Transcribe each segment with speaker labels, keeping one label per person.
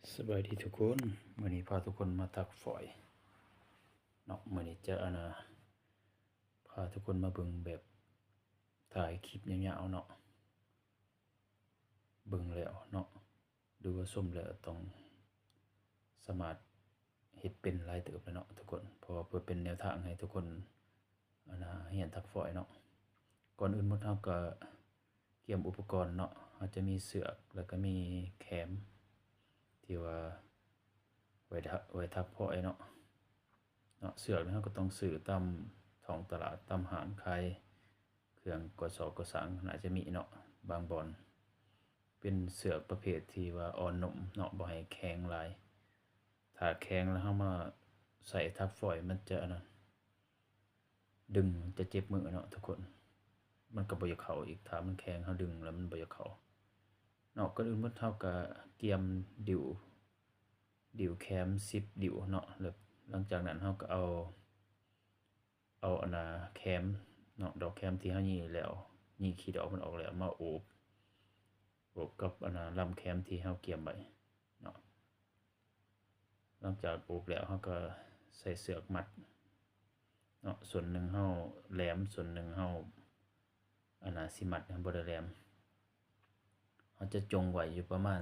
Speaker 1: สบายดีทุกคนมื้อนี้พาทุกคนมาตักฝอยเนาะมื้อนี้จะพาทุกคนมาเบิ่งแบบถ่ายคลิปยาวๆเนาะเบิ่งแล้วเนาะดูว่าส้มแล้วต้องสามารถเฮ็ดเป็นหลายเติบแล้วเนาะทุกคนเพราะว่าเพื่อเป็นแนวทางให้ทุกคนเรียนตักฝอยเนาะก่อนอื่นหมดเราก็เตรียมอุปกรณ์เนาะเราจะมีเสือกแล้วก็มีแขมที่ว่าไว้ทักฝอยเนาะเสือกนี่เราก็ต้องซื้อตามท้องตลาดตามห้างขายเครื่องก่อสร้างก่อสร้างน่าจะมีเนาะบางบ่อนเป็นเสือกประเภทที่ว่าอ่อนนุ่มเนาะบ่ให้แข็งหลายถ้าแข็งแล้วเรามาใส่ทับฝอยมันจะดึงจะเจ็บมือเนาะทุกคนมันก็บ่อยากเข้าอีกถ้ามันแข็งเราดึงแล้วมันบ่อยากเข้าเนาะก่อนอื่นหมดเราก็เตรียมดิวแคม10ดิวเนาะแล้วหลังจากนั้นเราก็เอาแคมเนาะดอกแคมที่เรายีแล้วยีขี้ดอกมันออกแล้วมาโอบกับลำแคมที่เราเกี่ยมไว้เนาะหลังจากโอบแล้วเราก็ใส่เสือกมัดเนาะส่วนหนึ่งเราแหลมส่วนหนึ่งเราสิมัดบ่ได้แหลมเราจะจงไว้อยู่ประมาณ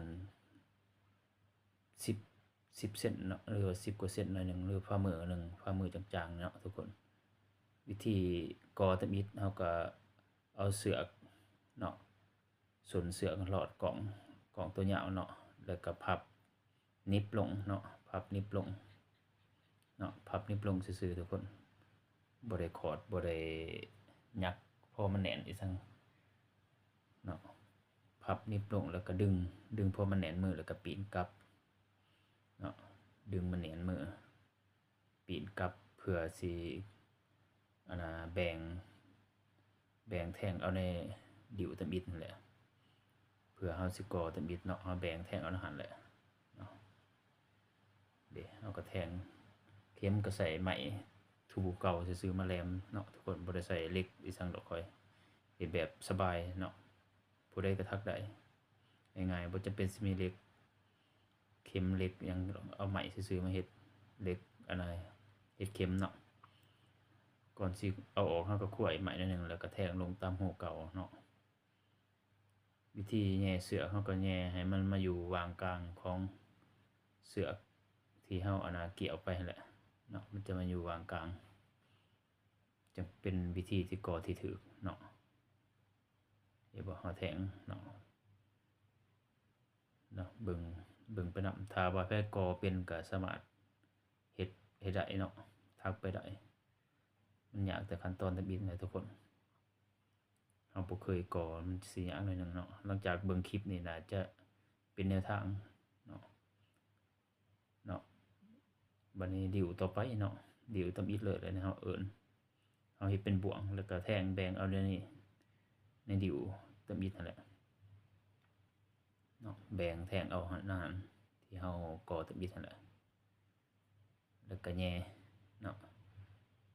Speaker 1: 10เซนเนาะหรือว่า10กว่าเซนหน่อยนึงหรือฝ่ามือนึงฝ่ามือจางๆเนาะทุกคนวิธีกอตะมิดเราก็เอาเสือกเนาะส่วนเสือกหลอดกล่องตัวยาวเนาะแล้วก็พับนิบลงเนาะพับนิบลงเนาะพับนิบลงซื่อๆทุกคนบ่ได้ขอดบ่ได้ยักพอมันแน่นอีสังเนาะพับนิบลงแล้วก็ดึงพอมันแน่นมือแล้วก็ปีนกลับเนาะดึงมันแน่นมือปีนกลับเพื่อสิแบ่งแทงเอาในดิวตะมิดนั่นแหละเพื่อเฮาสิก่อตะมิดเนาะเฮาแบ่งแทงเอาในหั่นแหละเนาะเด้เฮาก็แทงเข็มก็ใส่ไหมทูเก่าซื่อๆมาแหลมเนาะทุกคนบ่ได้ใส่เหล็กอีสังดอกค่อยเฮ็ดแบบสบายเนาะผู้ใดก็ทักได้ง่ายๆบ่จำเป็นสิมีเหล็กเข็มเหล็กหยังเอาไหมซื่อๆมาเฮ็ดเหล็กเฮ็ดเข็มเนาะก่อนสิเอาออกเราก็คั่วไหมนิดนึงแล้วก็แทงลงตามหูเก่าเนาะวิธีแย่เสือกเราก็แย่ให้มันมาอยู่วางกลางของเสือกที่เราเกี่ยวไปแหละเนาะมันจะมาอยู่วางกลางจะเป็นวิธีที่ก่อที่ถูกเนาะเดี๋ยวบอกเราแทงเนาะเบิ่งไปนำถ้าว่าแพทย์ก่อเป็นก็สามารถเฮ็ดได้เนาะทักไปได้มันยากแต่ขั้นตอนตะบิดเลยทุกคนเราบ่เคยก่อมันสิยากหน่อยนึงเนาะหลังจากเบิ่งคลิปนี่น่าจะเป็นแนวทางเนาะบัดนี้ดิวต่อไปเนาะดิวตะบิดเลยนะเฮาเอิ้นเฮาเฮ็ดเป็นบ่วงแล้วก็แทงแบ่งเอาในดิวตะบิดนั่นแหละเนาะแบ่งแทงเอาหั่นที่เฮาก่อตะบิดนั่นแหละแล้วก็แย่เนาะ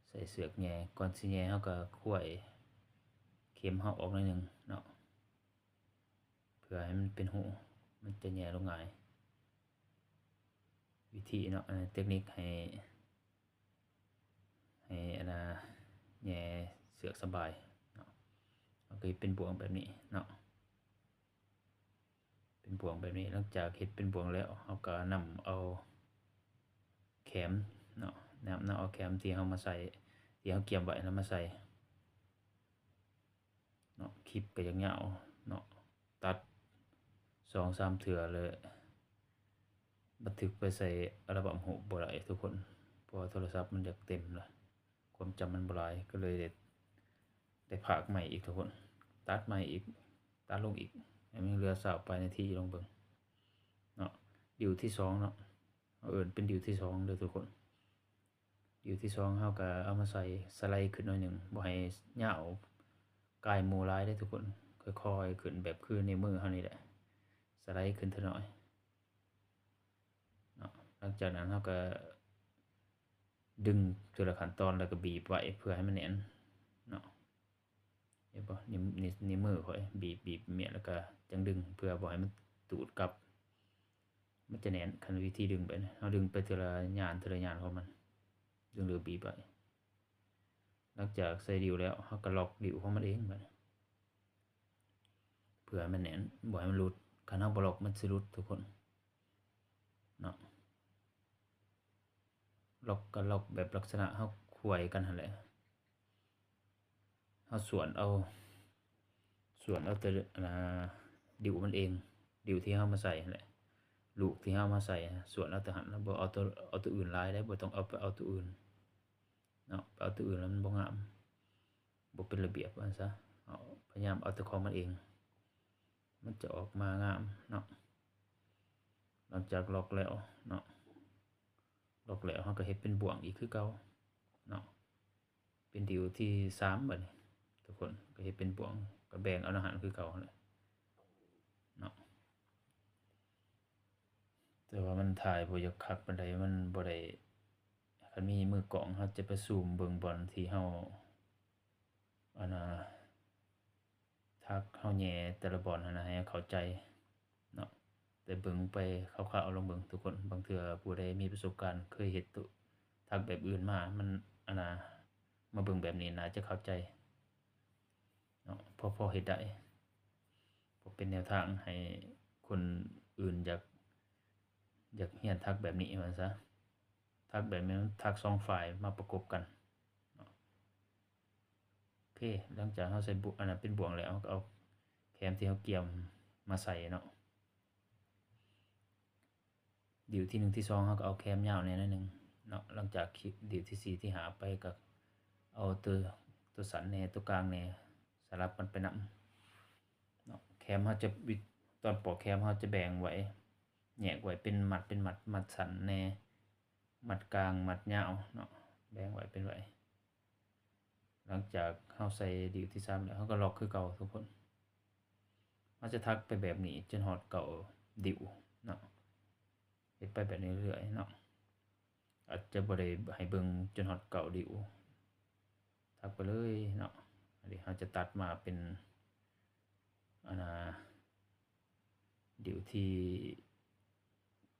Speaker 1: ใส่เสือกแย่ก่อนสิแย่เฮาก็คั่วเข็มเฮาออกหน่อยนึงเนาะเพื่อให้มันเป็นหูมันจะแย่ลงง่ายวิธีเนาะเทคนิคให้แย่เสือกสบายเนาะก็เป็นบ่วงแบบนี้เนาะเป็นบ่วงแบบนี้หลังจากเฮ็ดเป็นบ่วงแล้วเฮาก็นำเอาแขมเนาะนำเอาแขมที่เฮามาใส่ที่เฮาเกี่ยมไว้แล้วมาใส่เนาะคลิปก็ยาวๆเนาะตัด2-3เทื่อเลยบันทึกไปใส่อัลบั้มรูปบ่ได้ทุกคนเพราะโทรศัพท์มันอยากเต็มแล้วความจำมันบ่หลายก็เลยได้พากใหม่อีกทุกคนตัดใหม่อีกตัดลงอีกให้มันเหลือ20 นาทีลองเบิ่งเนาะดิวที่2เนาะเอิ้นเป็นดิวที่2เด้อทุกคนดิวที่2เฮาก็เอามาใส่สไลด์ขึ้นหน่อยนึงบ่ให้ยาวกายหมู่หลายเด้อทุกคนค่อยๆขึ้นแบบคือในมือเฮานี่แหละสไลด์ขึ้นเท่าน้อยเนาะหลังจากนั้นเราก็ดึงทีละขั้นตอนแล้วก็บีบไว้เพื่อให้มันแน่นเนาะเห็นบ่นี่มือค่อยบีบเมียแล้วก็จังดึงเพื่อบ่ให้มันตูดกับ มันจะแน่นคันวิธีดึงไปเฮาดึงไปทีละย่านของมันดึงหรือบีบไปหลังจากใส่ดิวแล้วเฮาก็ล็อกดิวของมันเองบัดนี้เพื่อให้มันแน่นบ่ให้มันหลุดคันเฮาบ่ล็อกมันสิหลุดทุกคนเนาะล็อกก็ล็อกแบบลักษณะเฮาไขว้กันหั่นแหละเฮาสวนเอาแต่ดิวมันเองดิวที่เฮามาใส่นั่นแหละลูกที่เฮามาใส่สวนเอาแต่หันแล้วบ่เอาตัวอื่นหลายได้บ่ต้องเอาไปเอาตัวอื่นเนาะไปเอาตัวอื่นแล้วมันบ่งามบ่เป็นระเบียบว่าซะเอาพยายามเอาแต่ของมันเองมันจะออกมางามเนาะหลังจากล็อกแล้วเนาะล็อกแล้วเฮาก็เฮ็ดเป็นบ่วงอีกคือเก่าเนาะเป็นดิวที่3บัดนี้ทุกคนก็เฮ็ดเป็นบ่วงก็แบ่งเอาอาหารคือเก่านั่นแหละเนาะแต่ว่ามันถ่ายบ่อยากคักปานใดมันบ่ได้คันมีมือกล้องเฮาจะไปซูมเบิ่งบอลที่เฮาอันน่ะทักเฮาแหย่แต่ละบอลหั้นนะให้เข้าใจเนาะแต่เบิ่งไปคร่าวๆลองเบิ่งทุกคนบางเทื่อผู้ใดมีประสบการณ์เคยเฮ็ดทักแบบอื่นมามันอันน่ะมาเบิ่งแบบนี้น่าจะเข้าใจเนาะพอเฮ็ดได้บ่เป็นแนวทางให้คนอื่นอยากเรียนทักแบบนี้ว่าซะทักแบบนี้มันทัก2ฝ่ายมาประกบกันเนาะโอเคหลังจากเฮาใส่อันนั้นเป็นบ่วงแล้วก็เอาแคมที่เฮาเกี่ยมมาใส่เนาะดิวที่1ที่2เฮาก็เอาแคมยาวแหน่หน่อยหนึ่งเนาะหลังจากดิวที่4ที่5ไปก็เอาตัวสั้นแหน่ตัวกลางแหน่สลับกันไปนำเนาะแคมเฮาจะตอนปอกแคมเฮาจะแบ่งไว้แยกไว้เป็นมัดมัดสั้นแหน่มัดกลางมัดยาวเนาะแบ่งไว้เป็นไว้หลังจากเฮาใส่ดิวที่3แล้วเฮาก็ล็อกคือเก่าทุกคนเฮาจะทักไปแบบนี้จนฮอดเก่าดิวเนาะเฮ็ดไปแบบนี้เรื่อยๆเนาะอาจจะบ่ได้ให้เบิ่งจนฮอดเก่าดิวทักไปเลยเนาะอันนี้เฮาจะตัดมาเป็นอันน่ะดิวที่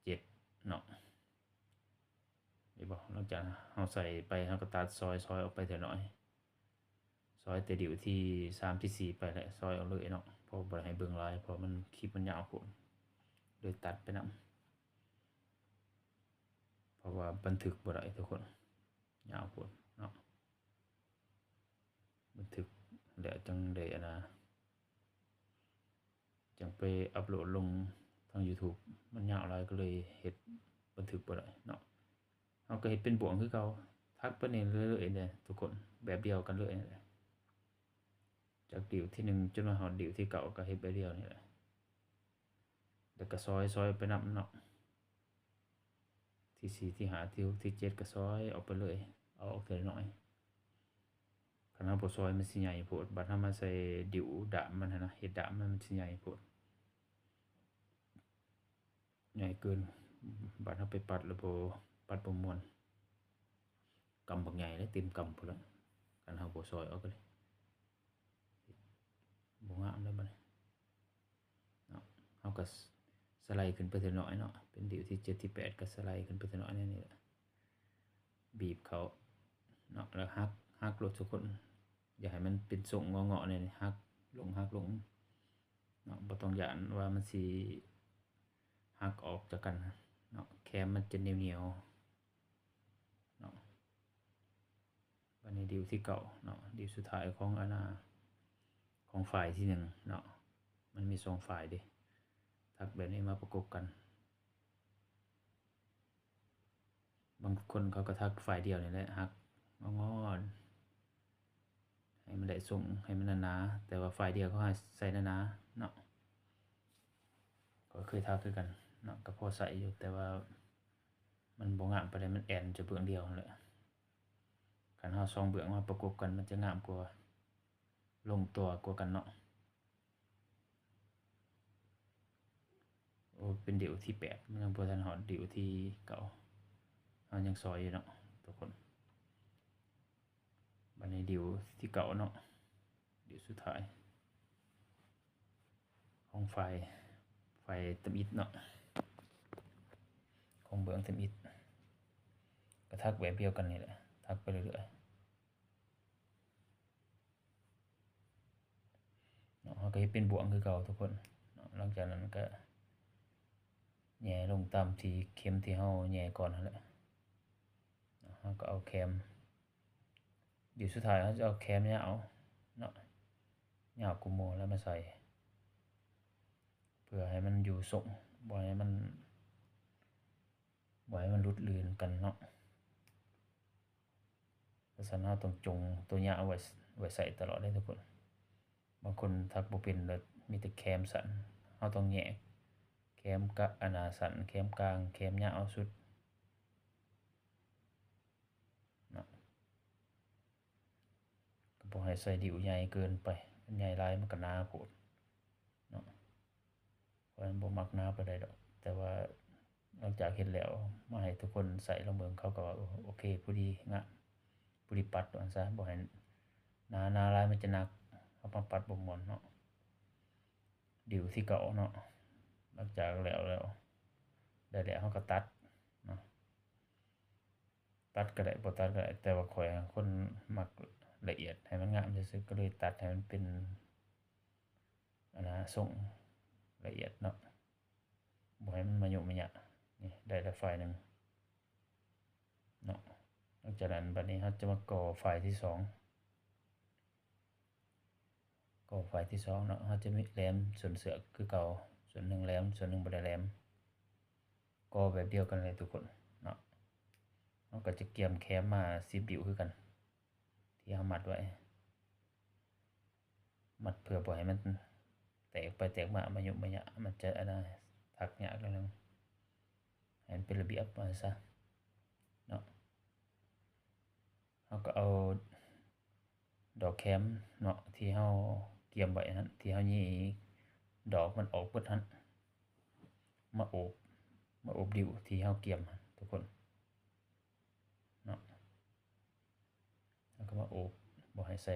Speaker 1: 7เนาะนี่บ่หลังจากเฮาใส่ไปเฮาก็ตัดซอยออกไปเท่าน้อยซอยแต่ดิวที่3ที่4ไปแล้วซอยเอาเลยเนาะเพราะบ่ได้ให้เบิ่งหลายเพราะมันคลิปมันยาวโพดเลยตัดไปนำเพราะว่าบันทึกบ่ได้ทุกคนยาวโพดเนาะบันทึกแล้วจังได้อันน่ะจังไปอัปโหลดลงทาง YouTube มันยาวหลายก็เลยเฮ็ดบันทึกบ่ได้เนาะเฮาก็เฮ็ดเป็นบ่วงคือเก่าทักไปนี่เรื่อยๆเด้ทุกคนแบบเดียวกันเลยนั่นแหละจากดิวที่1จนมาฮอดดิวที่เก่าก็เฮ็ดแบบเดียวนี่แหละแล้วก็ซอยไปนำเนาะที่4ที่5ที่6ที่7ก็ซอยออกไปเลยเอาออกทีละน้อยคันเฮาบ่ซอยมันสิใหญ่โพดบัดเฮามาใส่ดิวดามมันหั้นนะเฮ็ดดามมันสิใหญ่โพดใหญ่เกินบัดเฮาไปปัดแล้วปัดบ่ม่วนกำบักใหญ่เลยเต็มกำพู้นล่ะคันเฮาบ่ซอยเอาก็เลยบ่งามเลยบัดนี้เนาะเฮาก็สไลด์ขึ้นไปทีละน้อยเนาะเป็นดิวที่7ที่8ก็สไลด์ขึ้นไปทีละน้อยนี่แหละบีบเขาเนาะแล้วหักโลดทุกคนอย่าให้มันเป็นทรงงอๆนี่หักลงเนาะบ่ต้องย้านว่ามันสิหักออกจากกันเนาะแคมมันจะเหนียวๆเนาะวันนี้ดิวที่เก่าเนาะดิวสุดท้ายของอันน่ะของฝ่ายที่1เนาะมันมี2ฝ่ายเด้ทักแบบนี้มาประกบกันบางคนเขาก็ทักฝ่ายเดียวนี่แหละหักงอให้มันได้ทรงให้มันหนาๆแต่ว่าฝ่ายเดียวเขาให้ใส่หนาๆเนาะก็เคยทักคือกันเนาะก็พอใส่อยู่แต่ว่ามันบ่งามปานใดมันแอ่นจะเบื้องเดียวนั่นแหละคันเฮา2เบื้องมาประกบกันมันจะงามกว่าลงตัวกว่ากันเนาะโอ้เป็นดิวที่8มันยังบ่ทันฮอดดิวที่เก่าเฮายังซอยอยู่เนาะทุกคนบัดนี้ดิวที่เก่าเนาะดิวสุดท้ายของไฟตะมิดเนาะ เบื้องเต็มอิฐก็ทักแบบเดียวกันนี่แหละทักไปเรื่อยๆเนาะเขาก็เฮ็ดเป็นบ่วงคือเก่าทุกคนเนาะหลังจากนั้นก็แหย่ลงตามที่เข็มที่เฮาแหย่ก่อนนั่นแหละเฮาก็เอาแคมเดี๋ยวสุดท้ายเฮาจะเอาแคมยาวเนาะยาวกุโมแล้วมาใส่เพื่อให้มันอยู่ทรงบ่ให้มันหลุดลื่นกันเนาะเพราะฉะนั้นเราต้องจงตัวยาวไว้ใส่ตลอดเลยทุกคนบางคนทักบ่เป็นแล้วมีแต่แคมสั้นเราต้องแยกแคมกะอันน่ะสั้นแคมกลางแคมยาวสุดเนาะก็บ่ให้ใส่ดิ้วใหญ่เกินไปมันใหญ่หลายมันก็หนาโพดเนาะเพราะฉะนั้นบ่มักหนาปานใดดอกแต่ว่าหลังจากเฮ็ดแล้วมาให้ทุกคนใส่ลองเบิ่งเขาก็ว่าโอเคพอดีงามพอดีปัดว่าซะบ่ให้หนาหลายมันจะหนักเอามาปัดบ่ม่วนเนาะดิ้วที่เก่าเนาะหลังจากแล้วได้แล้วเขาก็ตัดเนาะตัดก็ได้บ่ตัดก็ได้แต่ว่าข้อยคนมักละเอียดให้มันงามซื่อๆก็เลยตัดให้มันเป็นอันน่ะทรงละเอียดเนาะบ่ให้มันมายุ่งมายากนี่ได้แล้วไฟล์หนึ่งเนาะหลังจากนั้นบัดนี้เราจะมาก่อไฟล์ที่2ก่อไฟล์ที่2เนาะเราจะมีแหลมส่วนเสือกคือเก่าส่วนหนึ่งแหลมส่วนหนึ่งบ่ได้แหลมก่อแบบเดียวกันเลยทุกคนเนาะเราก็จะเกี่ยมแคมมา10นิ้วคือกันที่เรามัดไว้มัดเพื่อบ่ให้มันแตกไปแตกมามายุ่งมายากมันจะอันน่ะทักยากนิดนึงให้มันเป็นระเบียบว่าซะเนาะเราก็เอาดอกแคมเนาะที่เราเตรียมไว้นั้นที่เรายีดอกมันออกเบิดนั้นมาโอบดิ้วที่เราเกี่ยมทุกคนเนาะแล้วก็มาโอบบ่ให้ใส่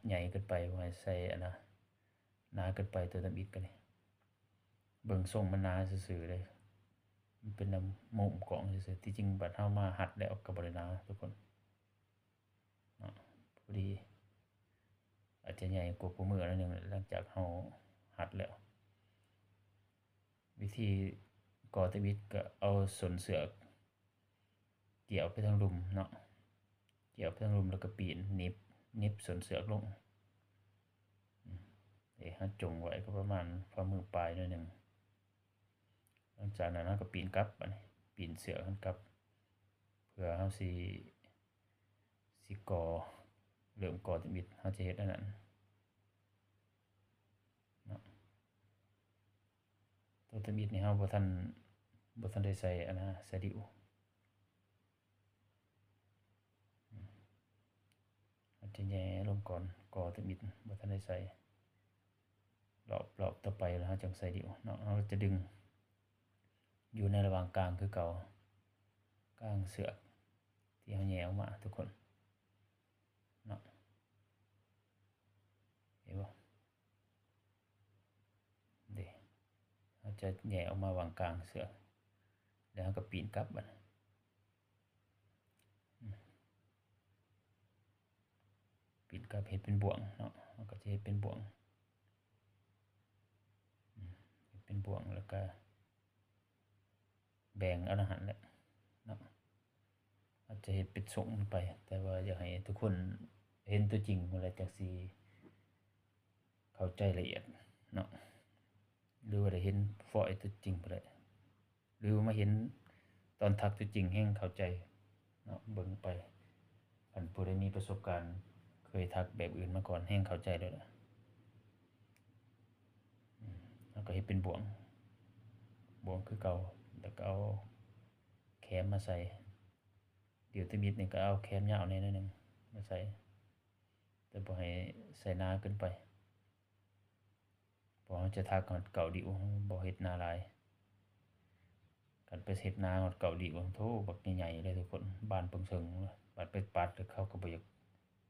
Speaker 1: ใหญ่เกินไปบ่ให้ใส่อันน่ะหนาเกินไปตัวทำอิฐก็ได้เบิ่งทรงมันหนาซื่อๆเลยมันเป็นน้ำมุมกล่องซื่อๆที่จริงบัดเฮามาหัดแล้วก็บ่ได้หนาทุกคนเนาะพอดีอาจจะใหญ่กว่าผู้มือหน่อยหนึ่งหลังจากเราหัดแล้ววิธีก่อตะบิดก็เอาส่วนเสือกเกี่ยวไปทางรุมเนาะเกี่ยวไปทางรุมแล้วก็ปีนนิบส่วนเสือกลงเราจงไว้ก็ประมาณฝ่ามือปลายหน่อยหนึ่งหลังจากนั้นเราก็ปีนกลับปีนเสือกกลับเพื่อเราสิก่อเริ่มก่อตะบิดเราจะเฮ็ดอันนั้นตัวตะบิดนี่เราบ่ทันได้ใส่อันนะใส่ดิ้วเราจะแย่ลงก่อนก่อตะบิดบ่ทันได้ใส่รอบต่อไปแล้วเราจึงใส่ดิ้วเนาะเราจะดึงอยู่ในระหว่างกลางคือเก่ากลางเสือกที่เราแย่ออกมาทุกคนเนาะเห็นบ่เด้เราจะแย่ออกมาวางกลางเสือกแล้วเราก็ปีนกลับบัดปีนกลับเฮ็ดเป็นบ่วงเนาะเราก็จะเฮ็ดเป็นบ่วงเป็นบ่วงแล้วก็แบ่งเอาอาหารแหละเนาะอาจจะเฮ็ดเป็นทรงไปแต่ว่าอยากให้ทุกคนเห็นตัวจริงพุ่นแหละจักสิเข้าใจละเอียดเนาะหรือว่าได้เห็นฝอยตัวจริงพุ่นแหละหรือมาเห็นตอนทักตัวจริงแฮ่งเข้าใจเนาะเบิ่งไปคันผู้ใดมีประสบการณ์เคยทักแบบอื่นมาก่อนแฮ่งเข้าใจเลยล่ะแล้วก็เฮ็ดเป็นบ่วงคือเก่าแล้วก็เอาแคมมาใส่เดี๋ยวตะมิดนี่ก็เอาแคมยาวแหน่หน่อยหนึ่งมาใส่แต่บ่ให้ใส่หนาเกินไปเพราะเราจะทักฮอดเก่าดิ้วบ่เฮ็ดหนาหลายคันไปเฮ็ดหนาฮอดเก่าดิ้วโธ่บักใหญ่ๆเลยทุกคนบานเบิ่งเซิงบัดไปปัดแล้วเขาก็บ่อยาก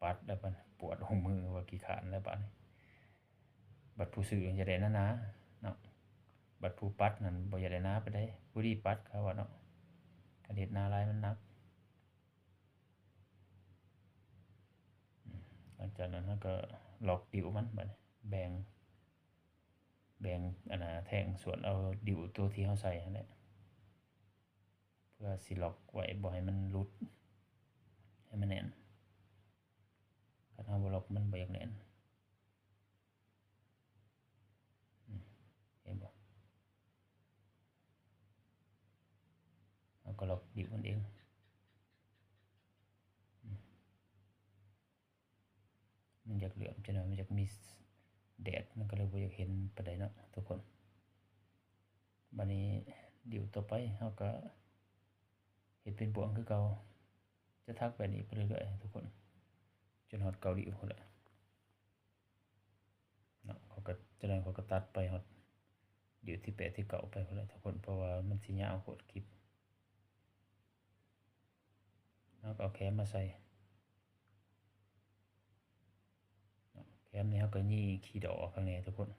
Speaker 1: ปัดแล้วบัดปวดหัวมือว่าขี้คร้านแล้วบัดนี้บัดผู้ซื้อจะได้หนาๆเนาะบัดผู้ปัดนั่นบ่อยากได้หนาปานใดผู้ดีปัดเขาว่าเนาะ คันเฮ็ดหน้าลายมันหนักหลังจากนั้นเราก็ล็อกดิ้วมันบัดนี้แบ่งอันน่ะแท่งส่วนเอาดิ้วตัวที่เราใส่นั่นแหละเพื่อสิล็อกไว้บ่ให้มันหลุดให้มันแน่นคันเราบ่ล็อกมันบ่อยากแน่นเห็นบ่เราก็ล็อกดิ้วมันเองมันอยากเหลื่อมจังหน่อยมันอยากมีแดดมันก็เลยบ่อยากเห็นปานใดเนาะทุกคนบัดนี้ดิ้วต่อไปเราก็เฮ็ดเป็นบ่วงคือเก่าจะทักแบบนี้ไปเรื่อยๆทุกคนจนฮอดเกาดิ้วพุ่นแหละเนาะเขาก็จังได๋เขาก็ตัดไปฮอดดิ้วที่8ที่9ไปพุ่นแหละทุกคนเพราะว่ามันสิยาวโพดคลิปเราก็เอาแคมมาใส่แคมนี้เราก็ยี่ขี้ดอกข้างในทุกคน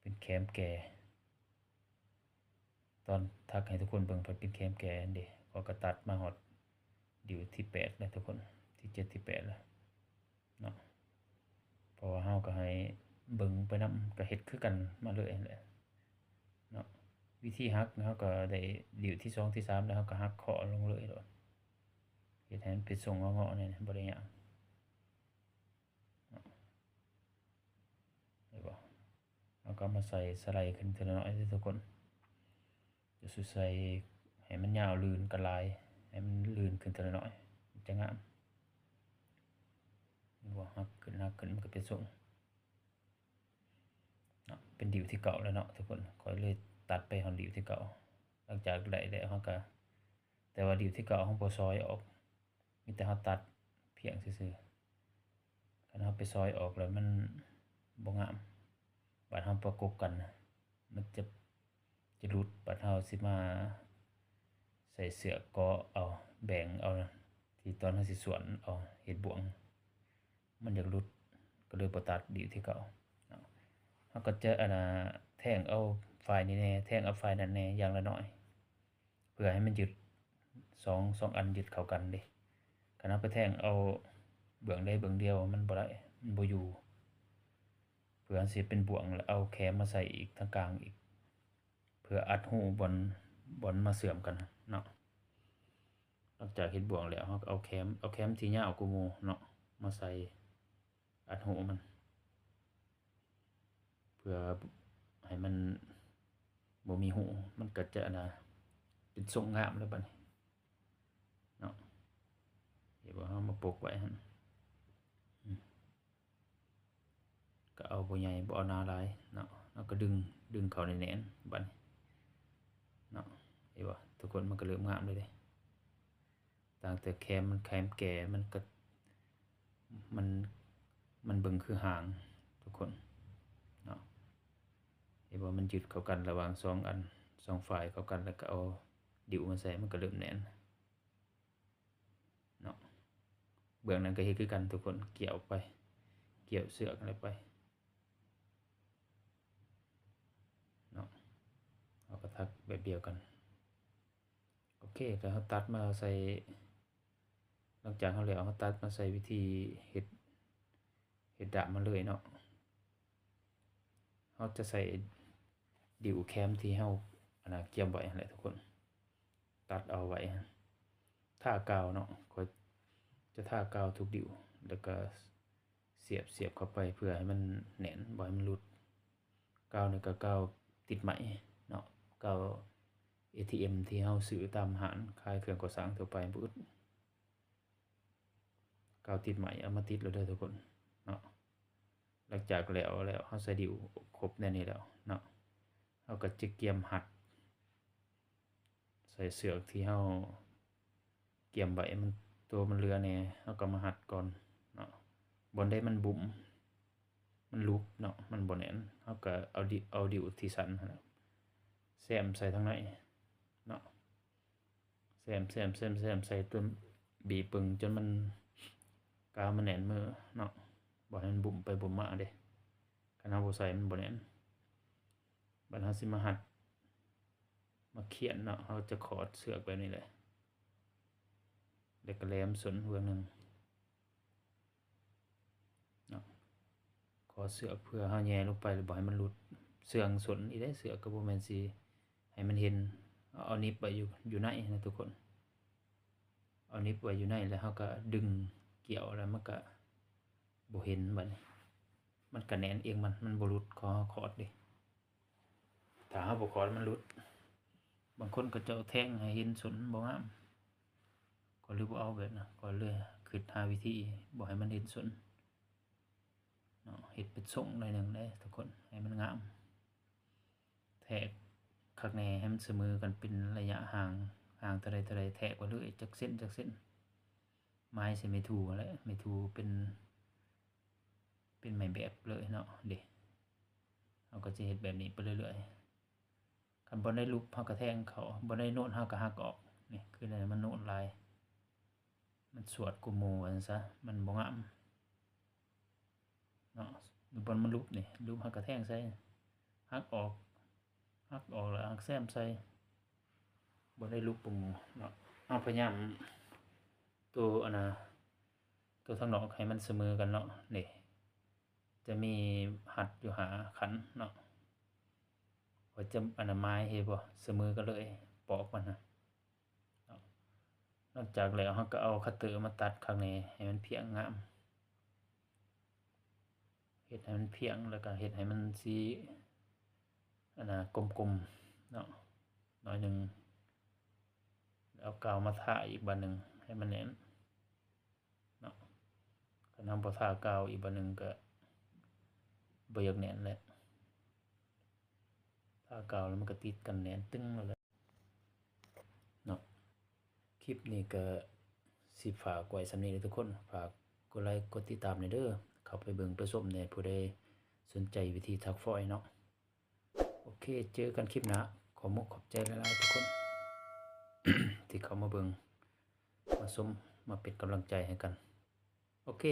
Speaker 1: เป็นแคมแก่ตอนทักให้ทุกคนเบิ่งเป็นแคมแก่อันเด้เขาก็ตัดมาฮอดดิ้วที่8แล้วทุกคนที่7ที่8แล้วเนาะเพราะว่าเราก็ให้เบิ่งไปนำก็เฮ็ดคือกันมาเรื่อยนั่นแหละเนาะวิธีหักเราก็ได้ดิ้วที่2ที่3แล้วเราก็หักเคาะลงเลยโลดเฮ็ดให้มันเป็นทรงเงาะๆนี่บ่ได้ยากได้บ่เราก็มาใส่สไลด์ขึ้นทีละน้อยเด้อทุกคนจะสิใส่ให้มันยาวลื่นกับลายให้มันลื่นขึ้นทีละน้อยมันจะงามบ่หักขึ้นมันก็เป็นทรงเนาะเป็นดิ้วที่เก่าแล้วเนาะทุกคนข้อยเลยตัดไปฮอดดิ้วที่เก่าหลังจากได้แล้วเราก็แต่ว่าดิ้วที่เก่าเราบ่ซอยออกมีแต่เราตัดเพียงซื่อๆคันเราไปซอยออกแล้วมันบ่งามบัดเราประกบกันมันจะหลุดบัดเราสิมาใส่เสื้อเกาะเอาแบ่งเอาที่ตอนเราสิสวนเอาเฮ็ดบ่วงมันอยากหลุดก็เลยบ่ตัดดิ้วที่เก่าเนาะเราก็จะแท่งเอาฝ่ายนี้แน่แท่งเอาฝ่ายนั้นแน่อย่างละน้อยเพื่อให้มันยึด2อันยึดเข้ากันเด้คันเราไปแท่งเอาเบื้องใดเบื้องเดียวมันบ่ได้มันบ่อยู่เพื่อสิเป็นบ่วงแล้วเอาแคมมาใส่อีกทางกลางอีกเพื่ออัดหูบอนมาเสื่อมกันเนาะหลังจากเฮ็ดบ่วงแล้วเราก็เอาแคมที่ยาวกว่าหมู่เนาะมาใส่อัดหูมันเพื่อให้มันบ่มีหูมันก็จะเป็นทรงงามแล้วบัดนี้เนาะเดี๋ยวเรามาปกไว้หั่นก็เอาบ่ใหญ่บ่เอาหนาหลายเนาะแล้วก็ดึงเข้าแน่นๆบัดนี้เนาะเห็นบ่ทุกคนมันก็เริ่มงามเลยเด้ตั้งแต่แคมแก่มันก็มันเบิ่งคือหางทุกคนเนาะเห็นบ่มันยึดเข้ากันระหว่าง2อัน2ฝ่ายเข้ากันแล้วก็เอาดิ้วมาใส่มันก็เริ่มแน่นเนาะเบื้องนั้นก็เฮ็ดคือกันทุกคนเกี่ยวไปเกี่ยวเสือกอะไรไปเนาะเอาก็ทักแบบเดียวกันโอเคแล้วเราตัดมาใส่หลังจากเราแล้วเราตัดมาใส่วิธีเฮ็ดดาบมันเลยเนาะเราจะใส่ดิ้วแคมที่เราเกี่ยมไว้นั่นแหละทุกคนตัดเอาไว้ทากาวเนาะก็จะทากาวทุกดิ้วแล้วก็เสียบเข้าไปเพื่อให้มันแน่นบ่ให้มันหลุดกาวนี่ก็กาวติดไหมเนาะกาว ATM ที่เราซื้อตามห้างขายเครื่องก่อสร้างทั่วไปบ่อึดกาวติดไหมเอามาติดแล้วเด้อทุกคนเนาะหลังจากแล้วเราใส่ดิ้วครบแน่นี้แล้วเนาะเราก็จะเกี่ยมหัดใส่เสือกที่เราเกี่ยมไว้มันตัวมันเหลือแน่เราก็มาหัดก่อนเนาะบ่ได้มันบุ๋มมันลุกเนาะมันบ่แน่นเราก็เอาดิ้วที่สั้นหั่นน่ะแซมใส่ทางในเนาะแซมใส่ตัวบีบปึงจนมันกาวมันแน่นมือเนาะบ่ให้มันบุ๋มไปบุ๋มมาเด้คันเราบ่ใส่มันบ่แน่นบัดเราสิมาหัดมา เขียนเนาะเราจะขอดเสือกแบบนี้แหละแล้วก็แหลมสนเบื้องหนึงเนาะขอเสือกเพื่อเฮาแย่ลงไปแล้วบ่ให้มันหลุดเสื่องสนอีได้เสือกก็บ่แม่นสิให้มันเห็นเอานิบไว้อยู่ในนะทุกคนเอานิบไว้อยู่ในแล้วเฮาก็ดึงเกี่ยวแล้วมันก็บ่เห็นบัดนี้มันก็แน่นเองมันบ่หลุดขอขอดดิถ้าเฮาบ่ขอดมันหลุดบางคนก็จะเอาแท่งให้เห็นสนบ่งามก็เลยบ่เอาแบบนั้นก็เลยคิดหาวิธีบ่ให้มันเห็นสนเนาะเฮ็ดเป็นทรงหน่อยหนึงได้ทุกคนให้มันงามแทกคักแน่ให้มันเสมอกันเป็นระยะห่างเท่าใดแทกไว้เลยจักเส้นไม้ใช้ไม้ถูแหละไม้ถูเป็นไม้แบบเลยเนาะเด้เราก็จะเฮ็ดแบบนี้ไปเรื่อยๆคันบ่ได้ลุบเฮาก็แทงเขาบ่ได้โน้นเฮาก็หักออกนี่คือได้มันโน้นลายมันสวดกูหมู่ว่าซั่นซะมันบ่งามเนาะหรือบนมันลุบนี่ลุบเฮาก็แทงใส่หักออกแล้วหักแซมใส่บ่ได้ลุบปูหมู่เนาะเฮาพยายามตัวอันน่ะตัวทางนอกให้มันเสมอกันเนาะนี่จะมีหัดอยู่หาขันเนาะว่าจะอันน่ะไม้เฮ็ดบ่เสมอกันเลยปอกมันน่ะเนาะนอกจากแล้วเฮาก็เอาคัตเตอร์มาตัดข้างในให้มันเพียงงามเฮ็ดให้มันเพียงแล้วก็เฮ็ดให้มันสีอันน่ะกลมๆเนาะหน่อยหนึงแล้วกาวมาทาอีกบัดหนึงให้มันแน่นเนาะคันเฮาบ่ทากาวอีกบัดหนึงก็บ่อยากแน่นแหละทากาวแล้วมันก็ติดกันแน่นตึงแล้วแหละเนาะคลิปนี้ก็สิฝากไว้ส่ำนี้เด้อทุกคนฝากกดไลค์กดติดตามหน่อยเด้อเข้าไปเบิ่งไปชมแหน่ผู้ใดสนใจวิธีถักฟอยล์เนาะโอเคเจอกันคลิปหน้าขอมุกขอบใจหลายๆทุกคน ที่เข้ามาเบิ่งมาชมมาเป็นกำลังใจให้กันโอเค